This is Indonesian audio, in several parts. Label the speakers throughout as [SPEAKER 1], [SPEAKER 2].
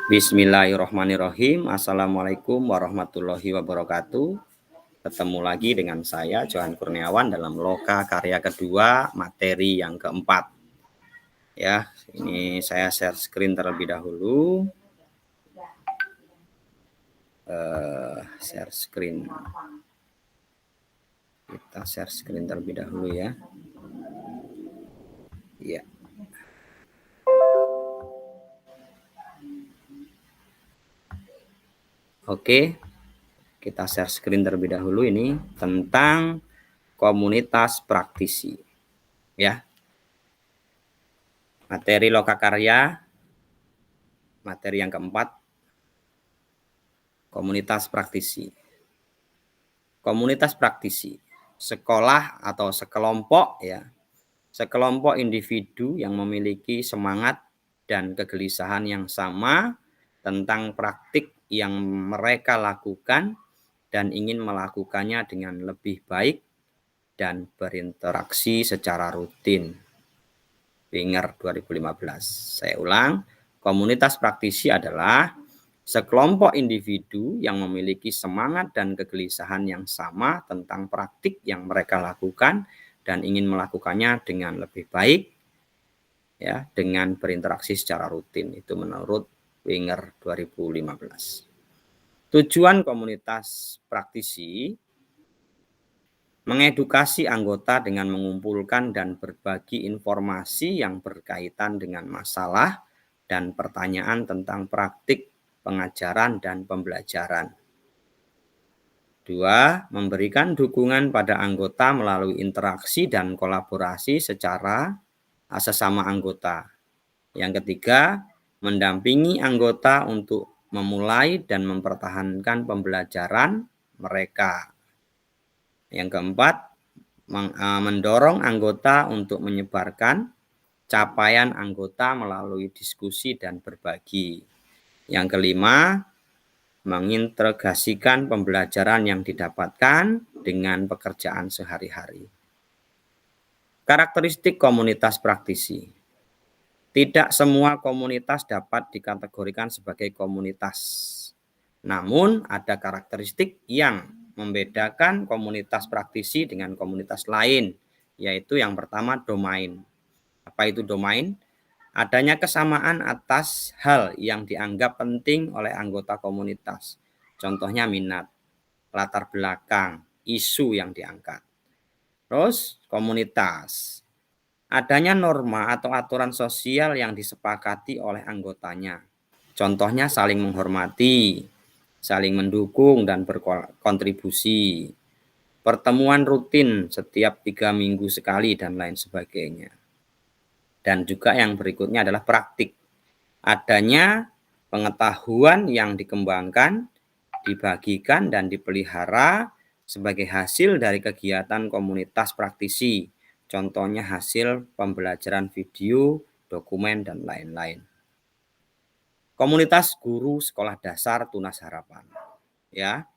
[SPEAKER 1] Bismillahirrahmanirrahim. Assalamualaikum warahmatullahi wabarakatuh. Ketemu lagi dengan saya Johan Kurniawan dalam loka karya kedua, materi yang keempat. Ya, ini saya share screen terlebih dahulu. Share screen. Kita share screen terlebih dahulu ya. Ya. Oke, kita share screen terlebih dahulu ini tentang komunitas praktisi. Ya. Materi loka karya, materi yang keempat, komunitas praktisi. Komunitas praktisi, sekolah atau sekelompok ya, sekelompok individu yang memiliki semangat dan kegelisahan yang sama tentang praktik yang mereka lakukan dan ingin melakukannya dengan lebih baik dan berinteraksi secara rutin. Winger 2015. Saya ulang, komunitas praktisi adalah sekelompok individu yang memiliki semangat dan kegelisahan yang sama tentang praktik yang mereka lakukan dan ingin melakukannya dengan lebih baik ya, dengan berinteraksi secara rutin. Itu menurut Winger 2015. Tujuan komunitas praktisi mengedukasi anggota dengan mengumpulkan dan berbagi informasi yang berkaitan dengan masalah dan pertanyaan tentang praktik pengajaran dan pembelajaran. 2. Memberikan dukungan pada anggota melalui interaksi dan kolaborasi secara sesama anggota. Yang ketiga, mendampingi anggota untuk memulai dan mempertahankan pembelajaran mereka. Yang keempat, mendorong anggota untuk menyebarkan capaian anggota melalui diskusi dan berbagi. Yang kelima, mengintegrasikan pembelajaran yang didapatkan dengan pekerjaan sehari-hari. Karakteristik komunitas praktisi. Tidak semua komunitas dapat dikategorikan sebagai komunitas. Namun ada karakteristik yang membedakan komunitas praktisi dengan komunitas lain, yaitu yang pertama domain. Apa itu domain? Adanya kesamaan atas hal yang dianggap penting oleh anggota komunitas. Contohnya minat, latar belakang, isu yang diangkat. Terus komunitas. Adanya norma atau aturan sosial yang disepakati oleh anggotanya. Contohnya saling menghormati, saling mendukung dan berkontribusi. Pertemuan rutin setiap 3 minggu sekali dan lain sebagainya. Dan juga yang berikutnya adalah praktik. Adanya pengetahuan yang dikembangkan, dibagikan dan dipelihara sebagai hasil dari kegiatan komunitas praktisi. Contohnya hasil pembelajaran video, dokumen dan lain-lain. Komunitas guru sekolah dasar Tunas Harapan. Ya.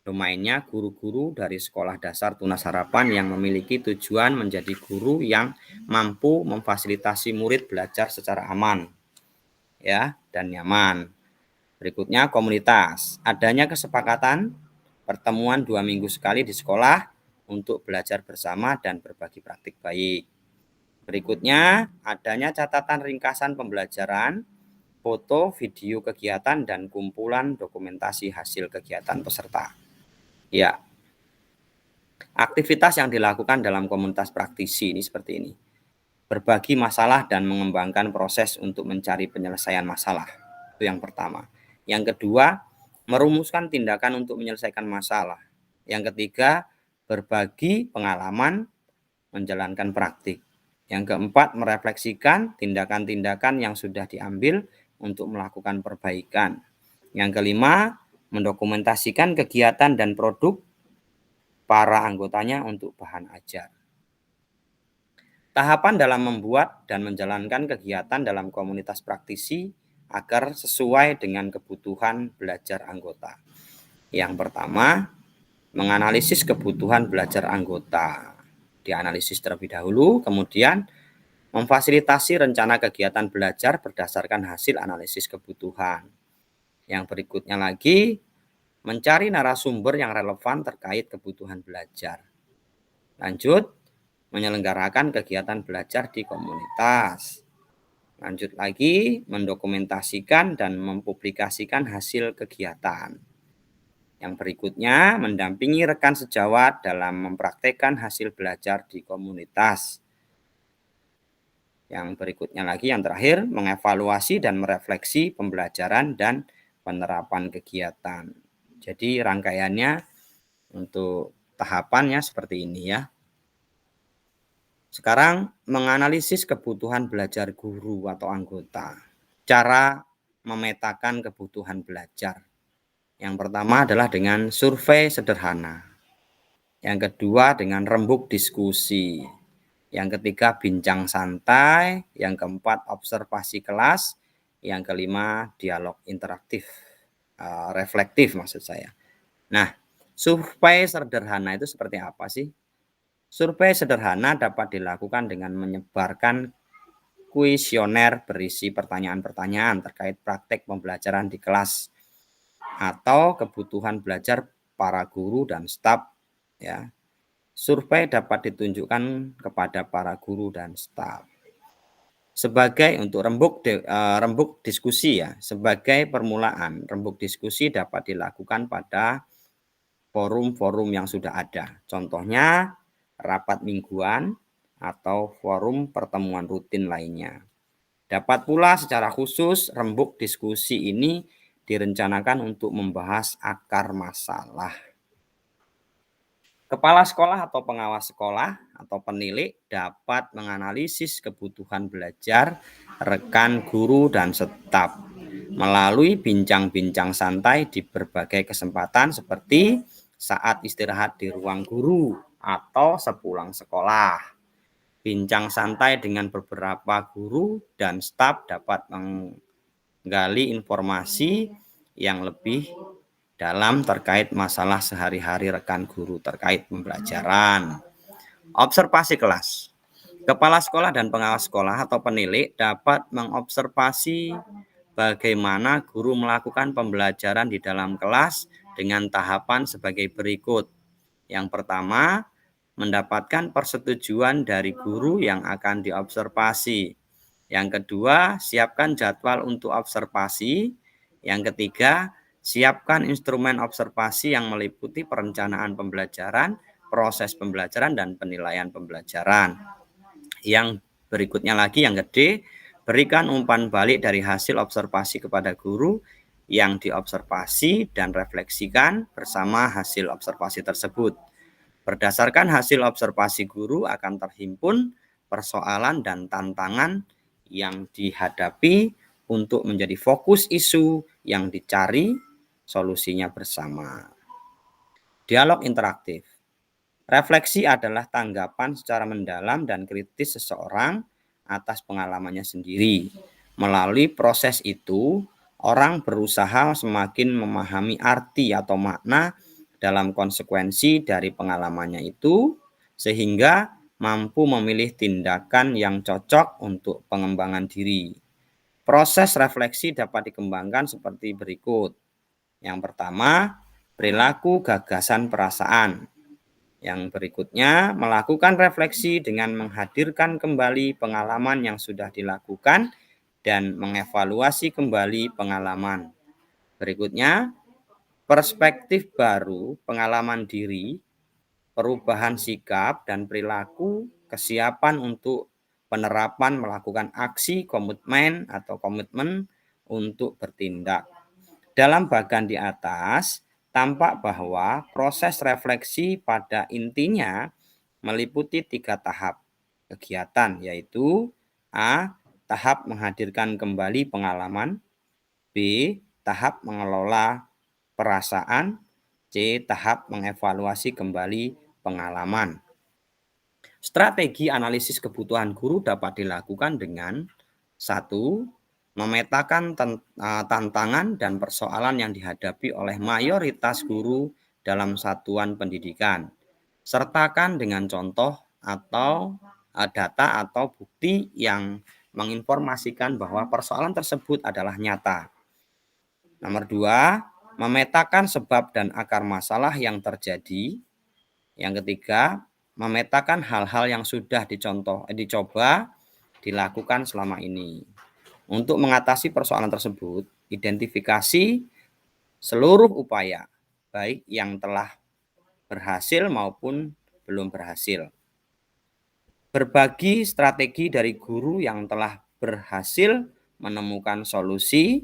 [SPEAKER 1] Domainnya guru-guru dari sekolah dasar Tunas Harapan yang memiliki tujuan menjadi guru yang mampu memfasilitasi murid belajar secara aman ya dan nyaman. Berikutnya komunitas. Adanya kesepakatan pertemuan 2 minggu sekali di sekolah untuk belajar bersama dan berbagi praktik baik. Berikutnya adanya catatan ringkasan pembelajaran, foto, video kegiatan dan kumpulan dokumentasi hasil kegiatan peserta. Ya, aktivitas yang dilakukan dalam komunitas praktisi ini seperti ini. Berbagi masalah dan mengembangkan proses untuk mencari penyelesaian masalah. Itu yang pertama. Yang kedua, merumuskan tindakan untuk menyelesaikan masalah. Yang ketiga, berbagi pengalaman menjalankan praktik. Yang keempat, merefleksikan tindakan-tindakan yang sudah diambil untuk melakukan perbaikan. Yang kelima, mendokumentasikan kegiatan dan produk para anggotanya untuk bahan ajar. Tahapan dalam membuat dan menjalankan kegiatan dalam komunitas praktisi agar sesuai dengan kebutuhan belajar anggota. Yang pertama, menganalisis kebutuhan belajar anggota. Dianalisis terlebih dahulu, kemudian memfasilitasi rencana kegiatan belajar berdasarkan hasil analisis kebutuhan. Yang berikutnya lagi, mencari narasumber yang relevan terkait kebutuhan belajar. Lanjut, menyelenggarakan kegiatan belajar di komunitas. Lanjut lagi, mendokumentasikan dan mempublikasikan hasil kegiatan. Yang berikutnya, mendampingi rekan sejawat dalam mempraktekkan hasil belajar di komunitas. Yang berikutnya lagi, yang terakhir, mengevaluasi dan merefleksi pembelajaran dan penerapan kegiatan. Jadi rangkaiannya untuk tahapannya seperti ini ya. Sekarang menganalisis kebutuhan belajar guru atau anggota. Cara memetakan kebutuhan belajar. Yang pertama adalah dengan survei sederhana. Yang kedua dengan rembuk diskusi. Yang ketiga bincang santai. Yang keempat observasi kelas. Yang kelima dialog interaktif. Reflektif maksud saya. Nah, survei sederhana itu seperti apa sih? Survei sederhana dapat dilakukan dengan menyebarkan kuesioner berisi pertanyaan-pertanyaan terkait praktek pembelajaran di kelas atau kebutuhan belajar para guru dan staf ya. Survei dapat ditunjukkan kepada para guru dan staf. Sebagai untuk rembuk diskusi ya, sebagai permulaan, rembuk diskusi dapat dilakukan pada forum-forum yang sudah ada. Contohnya rapat mingguan atau forum pertemuan rutin lainnya. Dapat pula secara khusus rembuk diskusi ini direncanakan untuk membahas akar masalah. Kepala sekolah atau pengawas sekolah atau penilik dapat menganalisis kebutuhan belajar rekan guru dan staf melalui bincang-bincang santai di berbagai kesempatan seperti saat istirahat di ruang guru atau sepulang sekolah. Bincang santai dengan beberapa guru dan staf dapat menggali informasi yang lebih dalam terkait masalah sehari-hari rekan guru terkait pembelajaran. Observasi kelas. Kepala sekolah dan pengawas sekolah atau penilik dapat mengobservasi bagaimana guru melakukan pembelajaran di dalam kelas dengan tahapan sebagai berikut. Yang pertama, mendapatkan persetujuan dari guru yang akan diobservasi. Yang kedua, siapkan jadwal untuk observasi. Yang ketiga, siapkan instrumen observasi yang meliputi perencanaan pembelajaran, proses pembelajaran, dan penilaian pembelajaran. Yang berikutnya lagi, yang gede, berikan umpan balik dari hasil observasi kepada guru yang diobservasi dan refleksikan bersama hasil observasi tersebut. Berdasarkan hasil observasi guru akan terhimpun persoalan dan tantangan yang dihadapi untuk menjadi fokus isu yang dicari solusinya bersama. Dialog interaktif. Refleksi adalah tanggapan secara mendalam dan kritis seseorang atas pengalamannya sendiri. Melalui proses itu, orang berusaha semakin memahami arti atau makna dalam konsekuensi dari pengalamannya itu, sehingga mampu memilih tindakan yang cocok untuk pengembangan diri. Proses refleksi dapat dikembangkan seperti berikut. Yang pertama, perilaku, gagasan, perasaan. Yang berikutnya, melakukan refleksi dengan menghadirkan kembali pengalaman yang sudah dilakukan dan mengevaluasi kembali pengalaman. Berikutnya, perspektif baru, pengalaman diri, perubahan sikap dan perilaku, kesiapan untuk penerapan melakukan aksi, komitmen atau komitmen untuk bertindak. Dalam bagian di atas, tampak bahwa proses refleksi pada intinya meliputi 3 tahap kegiatan, yaitu A. Tahap menghadirkan kembali pengalaman, B. Tahap mengelola perasaan, C. Tahap mengevaluasi kembali pengalaman. Strategi analisis kebutuhan guru dapat dilakukan dengan 1. Memetakan tantangan dan persoalan yang dihadapi oleh mayoritas guru dalam satuan pendidikan. Sertakan dengan contoh atau data atau bukti yang menginformasikan bahwa persoalan tersebut adalah nyata. Nomor 2, memetakan sebab dan akar masalah yang terjadi. Yang ketiga, memetakan hal-hal yang sudah dicoba dilakukan selama ini. Untuk mengatasi persoalan tersebut, identifikasi seluruh upaya, baik yang telah berhasil maupun belum berhasil. Berbagi strategi dari guru yang telah berhasil menemukan solusi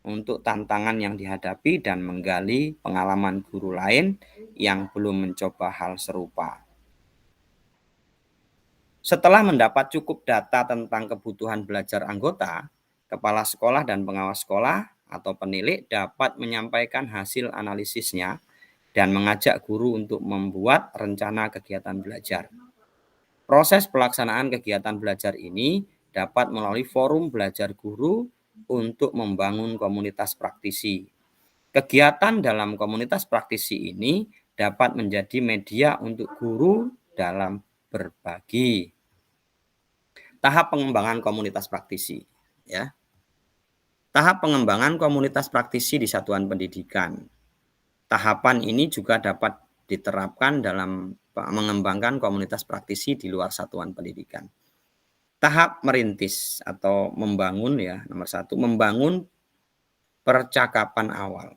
[SPEAKER 1] untuk tantangan yang dihadapi dan menggali pengalaman guru lain yang belum mencoba hal serupa. Setelah mendapat cukup data tentang kebutuhan belajar anggota, kepala sekolah dan pengawas sekolah atau penilik dapat menyampaikan hasil analisisnya dan mengajak guru untuk membuat rencana kegiatan belajar. Proses pelaksanaan kegiatan belajar ini dapat melalui forum belajar guru untuk membangun komunitas praktisi. Kegiatan dalam komunitas praktisi ini dapat menjadi media untuk guru dalam berbagi. Tahap pengembangan komunitas praktisi, ya. Tahap pengembangan komunitas praktisi di satuan pendidikan. Tahapan ini juga dapat diterapkan dalam mengembangkan komunitas praktisi di luar satuan pendidikan. Tahap merintis atau membangun, ya, nomor 1, membangun percakapan awal.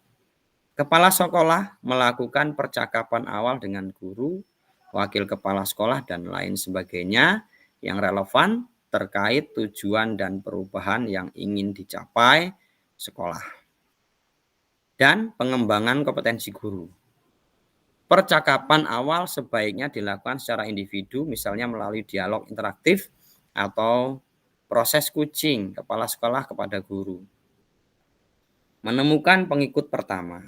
[SPEAKER 1] Kepala sekolah melakukan percakapan awal dengan guru, wakil kepala sekolah, dan lain sebagainya yang relevan terkait tujuan dan perubahan yang ingin dicapai sekolah. Dan pengembangan kompetensi guru. Percakapan awal sebaiknya dilakukan secara individu, misalnya melalui dialog interaktif atau proses coaching kepala sekolah kepada guru. Menemukan pengikut pertama.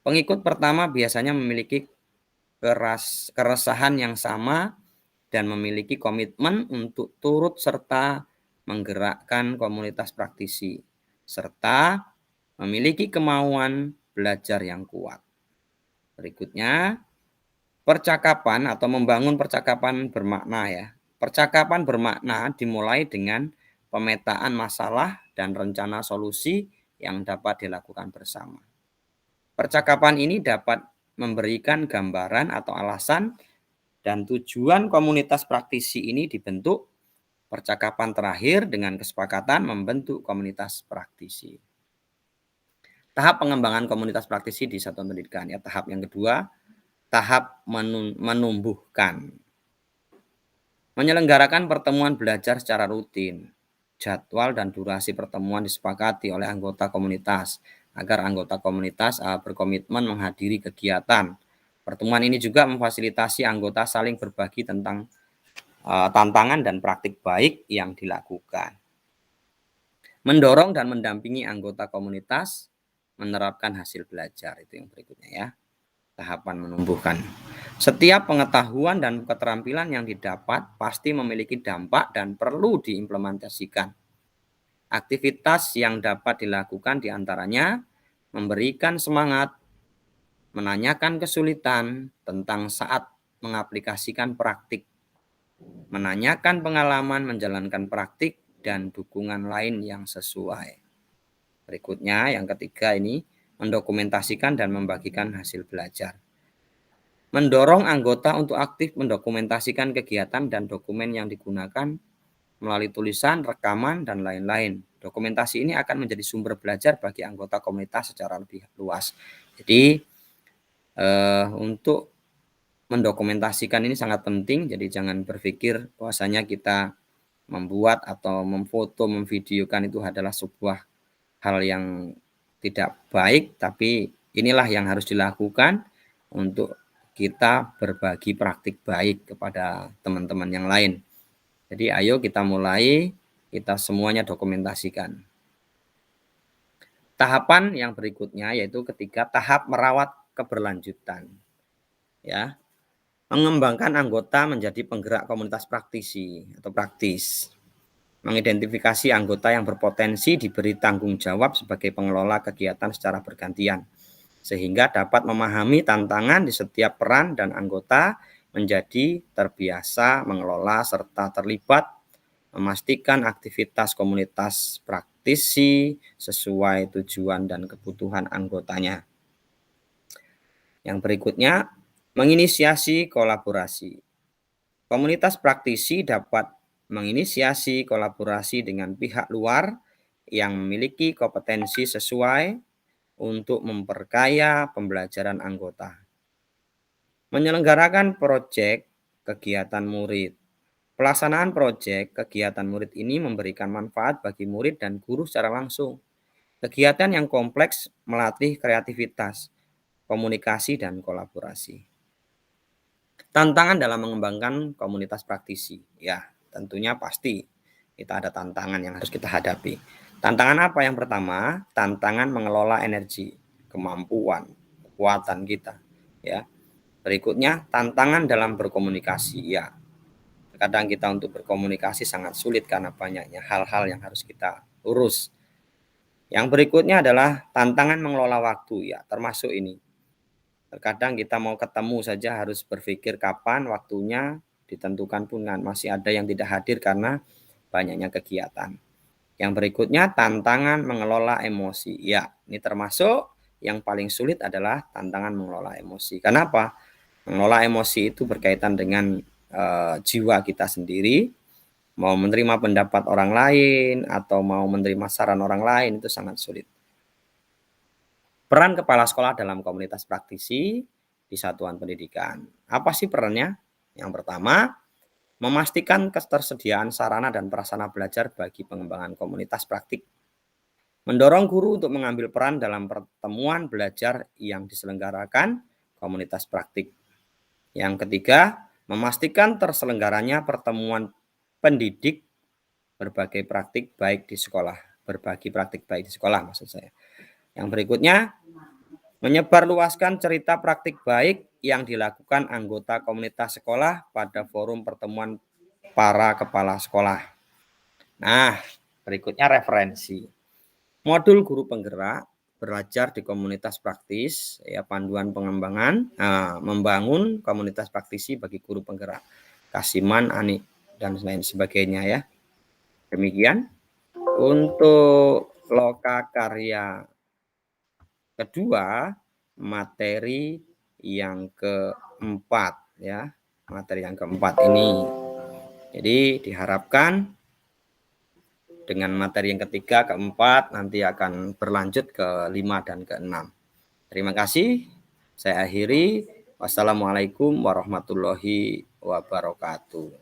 [SPEAKER 1] Pengikut pertama biasanya memiliki keresahan yang sama dan memiliki komitmen untuk turut serta menggerakkan komunitas praktisi, serta memiliki kemauan belajar yang kuat. Berikutnya, percakapan atau membangun percakapan bermakna, ya. Percakapan bermakna dimulai dengan pemetaan masalah dan rencana solusi yang dapat dilakukan bersama. Percakapan ini dapat memberikan gambaran atau alasan dan tujuan komunitas praktisi ini dibentuk. Percakapan terakhir dengan kesepakatan membentuk komunitas praktisi. Tahap pengembangan komunitas praktisi di satuan pendidikan, ya. Tahap yang kedua, tahap menumbuhkan. Menyelenggarakan pertemuan belajar secara rutin. Jadwal dan durasi pertemuan disepakati oleh anggota komunitas agar anggota komunitas berkomitmen menghadiri kegiatan. Pertemuan ini juga memfasilitasi anggota saling berbagi tentang tantangan dan praktik baik yang dilakukan. Mendorong dan mendampingi anggota komunitas menerapkan hasil belajar, itu yang berikutnya, ya. Tahapan menumbuhkan. Setiap pengetahuan dan keterampilan yang didapat pasti memiliki dampak dan perlu diimplementasikan. Aktivitas yang dapat dilakukan diantaranya memberikan semangat, menanyakan kesulitan tentang saat mengaplikasikan praktik, menanyakan pengalaman menjalankan praktik, dan dukungan lain yang sesuai. Berikutnya, yang ketiga ini, mendokumentasikan dan membagikan hasil belajar. Mendorong anggota untuk aktif mendokumentasikan kegiatan dan dokumen yang digunakan melalui tulisan, rekaman, dan lain-lain. Dokumentasi ini akan menjadi sumber belajar bagi anggota komunitas secara lebih luas. Jadi untuk mendokumentasikan ini sangat penting. Jadi jangan berpikir bahwasanya kita membuat atau memfoto, memvideokan itu adalah sebuah hal yang tidak baik, tapi inilah yang harus dilakukan untuk kita berbagi praktik baik kepada teman-teman yang lain. Jadi ayo kita mulai, kita semuanya dokumentasikan. Tahapan yang berikutnya yaitu ketiga, tahap merawat keberlanjutan. Ya. Mengembangkan anggota menjadi penggerak komunitas praktisi atau praktis. Mengidentifikasi anggota yang berpotensi diberi tanggung jawab sebagai pengelola kegiatan secara bergantian, sehingga dapat memahami tantangan di setiap peran dan anggota menjadi terbiasa mengelola serta terlibat memastikan aktivitas komunitas praktisi sesuai tujuan dan kebutuhan anggotanya. Yang berikutnya, menginisiasi kolaborasi. Komunitas praktisi dapat menginisiasi kolaborasi dengan pihak luar yang memiliki kompetensi sesuai untuk memperkaya pembelajaran anggota. Menyelenggarakan proyek kegiatan murid. Pelaksanaan proyek kegiatan murid ini memberikan manfaat bagi murid dan guru secara langsung. Kegiatan yang kompleks melatih kreativitas, komunikasi, dan kolaborasi. Tantangan dalam mengembangkan komunitas praktisi. Ya, tentunya pasti kita ada tantangan yang harus kita hadapi. Tantangan apa? Yang pertama, tantangan mengelola energi, kemampuan, kekuatan kita. Ya. Berikutnya, tantangan dalam berkomunikasi. Ya, kadang kita untuk berkomunikasi sangat sulit karena banyaknya hal-hal yang harus kita urus. Yang berikutnya adalah tantangan mengelola waktu. Ya, termasuk ini. Terkadang kita mau ketemu saja harus berpikir kapan waktunya, ditentukan pun masih ada yang tidak hadir karena banyaknya kegiatan. Yang berikutnya tantangan mengelola emosi. Ya, ini termasuk yang paling sulit adalah tantangan mengelola emosi. Kenapa? Mengelola emosi itu berkaitan dengan jiwa kita sendiri. Mau menerima pendapat orang lain atau mau menerima saran orang lain itu sangat sulit. Peran kepala sekolah dalam komunitas praktisi di satuan pendidikan. Apa sih perannya? Yang pertama, memastikan ketersediaan sarana dan prasarana belajar bagi pengembangan komunitas praktik. Mendorong guru untuk mengambil peran dalam pertemuan belajar yang diselenggarakan komunitas praktik. Yang ketiga, memastikan terselenggaranya pertemuan pendidik berbagi praktik baik di sekolah. Maksud saya. Yang berikutnya, menyebarluaskan cerita praktik baik yang dilakukan anggota komunitas sekolah pada forum pertemuan para kepala sekolah. Nah, berikutnya referensi. Modul guru penggerak belajar di komunitas praktis, ya, panduan pengembangan, membangun komunitas praktisi bagi guru penggerak, Kasiman, Ani, dan lain sebagainya ya. Demikian untuk loka karya kedua, materi yang keempat ya. Materi yang keempat ini. Jadi diharapkan dengan materi yang ketiga, keempat nanti akan berlanjut ke 5 dan ke-6. Terima kasih. Saya akhiri. Wassalamualaikum warahmatullahi wabarakatuh.